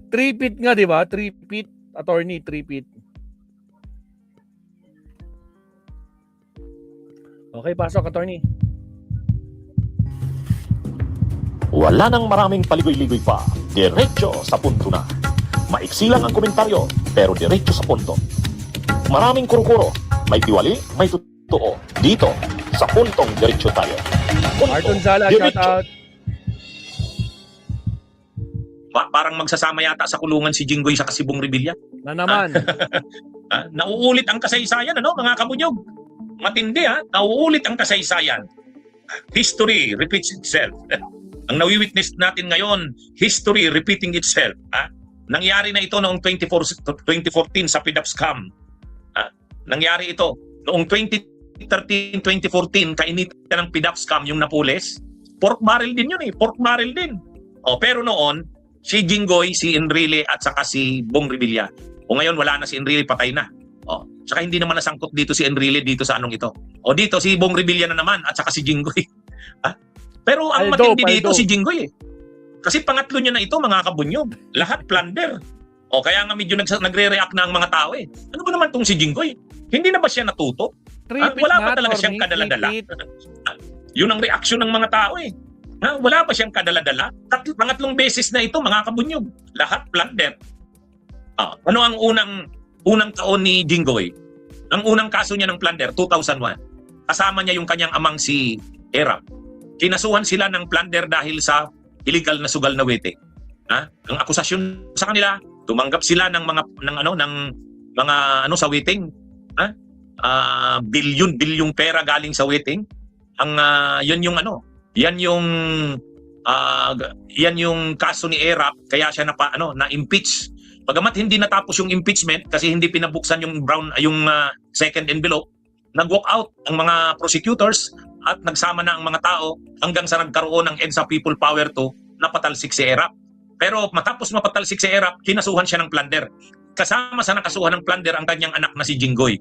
Three-pit nga, di ba? Three-pit. Attorney, three-pit. Okay, pasok, attorney. Wala nang maraming paligoy-ligoy pa. Diretso sa punto na. Maiksi lang ang komentaryo, pero diretso sa punto. Maraming kuro-kuro. May tiwali, may totoo. Dito, sa puntong diretso tayo. Punto, Arton Zala, shout out. Parang magsasama yata sa kulungan si Jinggoy sa Kasibong Revilla. Na naman. Nauulit ang kasaysayan, ano, mga kabunyog? Matindi, ha? Nauulit ang kasaysayan. History repeats itself. Ang nawi-witness natin ngayon, history repeating itself. Nangyari na ito noong 2014 sa PDAP scam. Nangyari ito noong 2013-2014, kainitan ng PDAP scam yung Napoles. Pork barrel din yun, pork barrel din. Pero noon, si Jinggoy, si Enrile at saka si Bong Revilla. Ngayon wala na si Enrile, patay na. Saka hindi naman nasangkot dito si Enrile dito sa anong ito. Dito si Bong Revilla na naman at saka si Jinggoy. Pero ang matindi dito si Jinggoy Kasi pangatlo niya na ito, mga kabunyog. Lahat plunder. Kaya nga medyo nagre-react na ang mga tao Ano ba naman tong si Jinggoy? Hindi na ba siya natuto? Wala pa talaga siyang kadala-dala. Yun ang reaksyon ng mga tao Wala pa siyang kadala-dala. Pangatlong beses na ito, mga kabunyog. Lahat plunder. Ano ang unang taon ni Jinggoy? Ang unang kaso niya ng plunder, 2001. Kasama niya yung kanyang amang si Erap. Kinasuhan sila ng plunder dahil sa illegal na sugal na weteng. Ang akusasyon sa kanila, tumanggap sila ng mga sa weteng. Bilyong pera galing sa weteng. Yan yung kaso ni Erap, kaya siya na-impeach. Bagamat hindi natapos yung impeachment kasi hindi pinabuksan yung second envelope, nag-walk out ang mga prosecutors at nagsama na ang mga tao hanggang sa nagkaroon ng EDSA People Power 2 na patalsik si Erap. Pero matapos mapatalsik si Erap, kinasuhan siya ng plunder. Kasama sa nakasuhan ng plunder ang kanyang anak na si Jinggoy.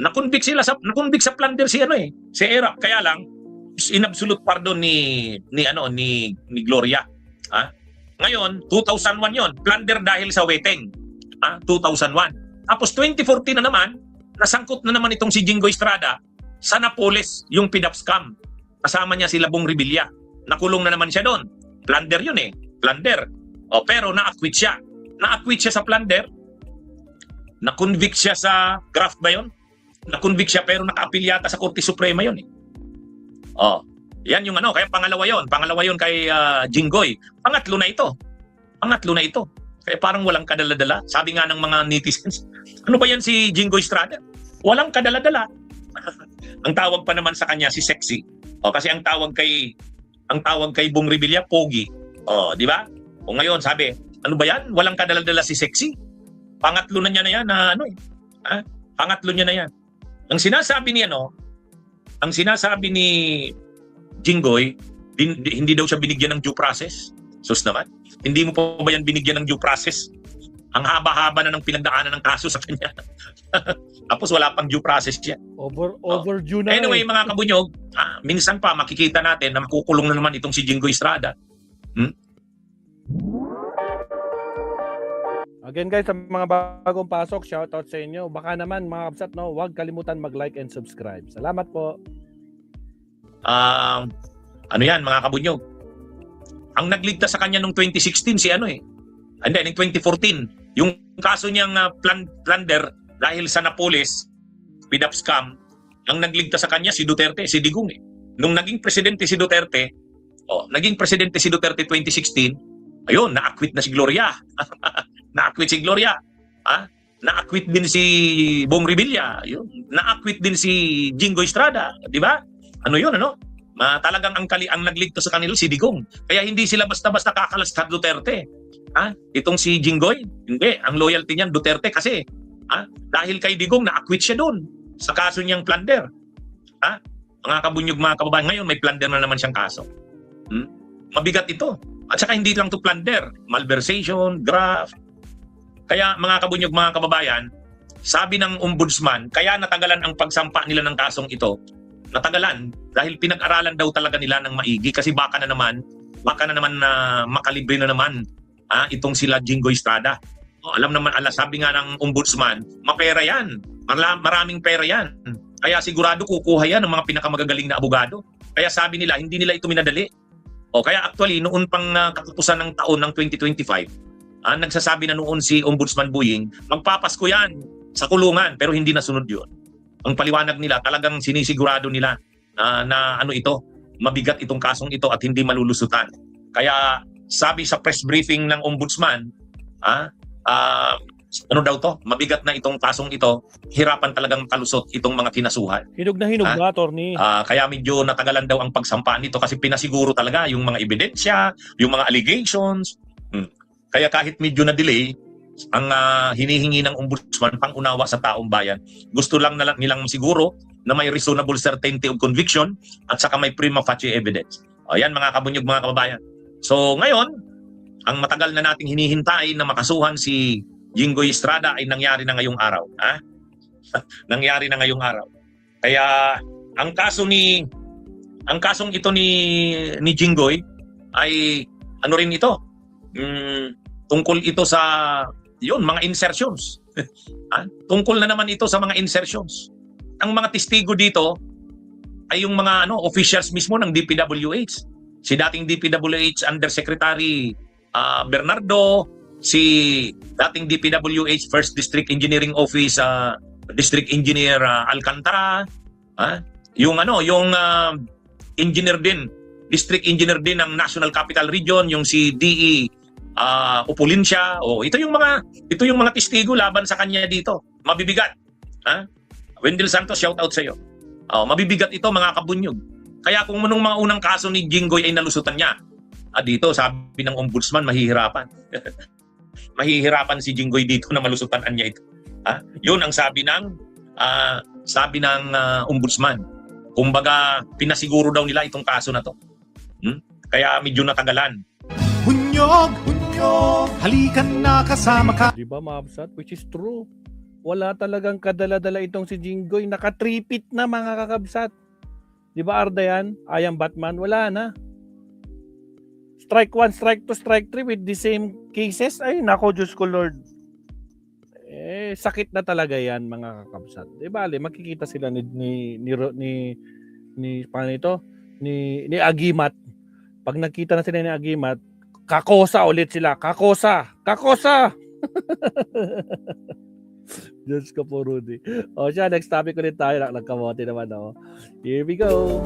Nakonvict sa plunder si Erap. Kaya lang in absolute pardon ni Gloria. Ngayon, 2001 yon, plunder dahil sa weteng. 2001. Tapos 2014 na naman, nasangkot na naman itong si Jinggoy Estrada sa Napoles, yung PDAP scam. Kasama niya si Bong Revilla. Nakulong na naman siya doon. Plunder yun Plunder. Pero na-acquit siya. Na-acquit siya sa plunder. Na-convict siya sa graft ba yun? Na-convict siya pero naka-appeal yata sa Korte Suprema yun Yan yung kaya pangalawa yon kay Jinggoy. Pangatlo na ito. Kaya parang walang kadala-dala. Sabi nga ng mga netizens, ano ba yan si Jinggoy Estrada? Walang kadala-dala. Ang tawag pa naman sa kanya si Sexy. Kasi ang tawag kay Bong Revilla, Pogi. Di ba? Ngayon sabi, ano ba yan? Walang kadala-dala si Sexy. Pangatlo na niya na yan pangatlo niya na yan. Ang sinasabi ni Jinggoy, hindi daw siya binigyan ng due process. Sus naman. Hindi mo pa ba yan binigyan ng due process? Ang haba-haba na ng pinagdaanan ng kaso sa kanya. Tapos wala pang due process yan. Overdue na. Anyway, mga kabunyog, minsan pa makikita natin na makukulong na naman itong si Jinggoy Estrada. Again guys, sa mga bagong pasok, shoutout sa inyo. Baka naman mga kapsat, huwag kalimutan mag-like and subscribe. Salamat po. Yan mga kabunyog? Ang nagligtas sa kanya noong 2016 si and then in 2014, yung kaso niyang plunder dahil sa Napoles, PDAP scam, ang nagligtas sa kanya si Duterte, si Digong Nung naging presidente si Duterte, 2016, ayun, na-acquit na si Gloria. Na-acquit si Gloria. Na-acquit din si Bong Revilla. Na-acquit din si Jinggoy Estrada. Di ba? Talagang ang nagligtas sa kanila si Digong. Kaya hindi sila basta-basta kakalas sa Duterte. Itong si Jinggoy, hindi. Ang loyalty niyan Duterte kasi dahil kay Digong na-acquit siya doon sa kaso niyang plunder. Mga kabunyog, mga kababayan, ngayon may plunder na naman siyang kaso. Mabigat ito. At saka hindi lang to plunder, malversation, graft. Kaya mga kabunyog, mga kababayan, sabi ng ombudsman, kaya natagalan ang pagsampa nila ng kasong ito. Natagalan dahil pinag-aralan daw talaga nila ng maigi kasi baka na naman na makalibre na naman itong sila Jinggoy Estrada. Alam naman, sabi nga ng ombudsman, mapera yan. Maraming pera yan. Kaya sigurado kukuha yan ng mga pinakamagagaling na abogado. Kaya sabi nila, hindi nila ito minadali. Kaya actually, noon pang katutusan ng taon ng 2025, nagsasabi na noon si Ombudsman Buying, magpapasko yan sa kulungan, pero hindi nasunod yun. Ang paliwanag nila, talagang sinisigurado nila na ito, mabigat itong kasong ito at hindi malulusutan. Kaya sabi sa press briefing ng Ombudsman, mabigat na itong kasong ito, hirapan talagang kalusot itong mga kinasuhan. Hinog na hinog na, attorney. Kaya medyo natagalan daw ang pagsampa nito kasi pinasiguro talaga yung mga ebidensya, yung mga allegations. Kaya kahit medyo na-delay, ang hinihingi ng ombudsman pang-unawa sa taong bayan, gusto lang nilang siguro na may reasonable certainty of conviction at saka may prima facie evidence. Yan mga kabunyog, mga kababayan. So ngayon, ang matagal na nating hinihintay na makasuhan si Jinggoy Estrada ay nangyari na ngayong araw. Nangyari na ngayong araw. Kaya ang kasong ito ni Jinggoy ay ano rin ito? Tungkol ito sa mga insertions. Tungkol na naman ito sa mga insertions. Ang mga testigo dito ay yung mga officials mismo ng DPWH. Si dating DPWH Undersecretary Bernardo, si dating DPWH First District Engineering Office District Engineer Alcantara, yung engineer din, District Engineer din ng National Capital Region, yung si DE Opulencia. Ito yung mga testigo laban sa kanya dito. Mabibigat. Wendell Santos, shout out sa iyo. Mabibigat ito, mga kabunyog. Kaya kung nung mga unang kaso ni Jinggoy ay nalusutan niya, dito sabi ng ombudsman, mahihirapan. Mahihirapan si Jinggoy dito na malusutan niya ito. Yun ang sabi ng ombudsman. Kumbaga, pinasiguro daw nila itong kaso na to. Kaya medyo natagalan. Hunyog, halikan na kasama ka. Diba, Mabsat? Which is true. Wala talagang kadala-dala itong si Jinggoy. Naka-tripit na, mga kakabsat. Diba, Arda yan? Ayang Batman? Wala na. Strike 1, strike 2, strike 3 with the same cases. Ay, nako, Diyos ko, Lord. Sakit na talaga yan, mga kakabsat. Diba, makikita sila ni Agimat. Pag nakita na sila ni Agimat, kakosa ulit sila. Kakosa! Diyos ko po, Rudy. Siya, next topic ulit tayo. Nagkamote naman ako. Here we go.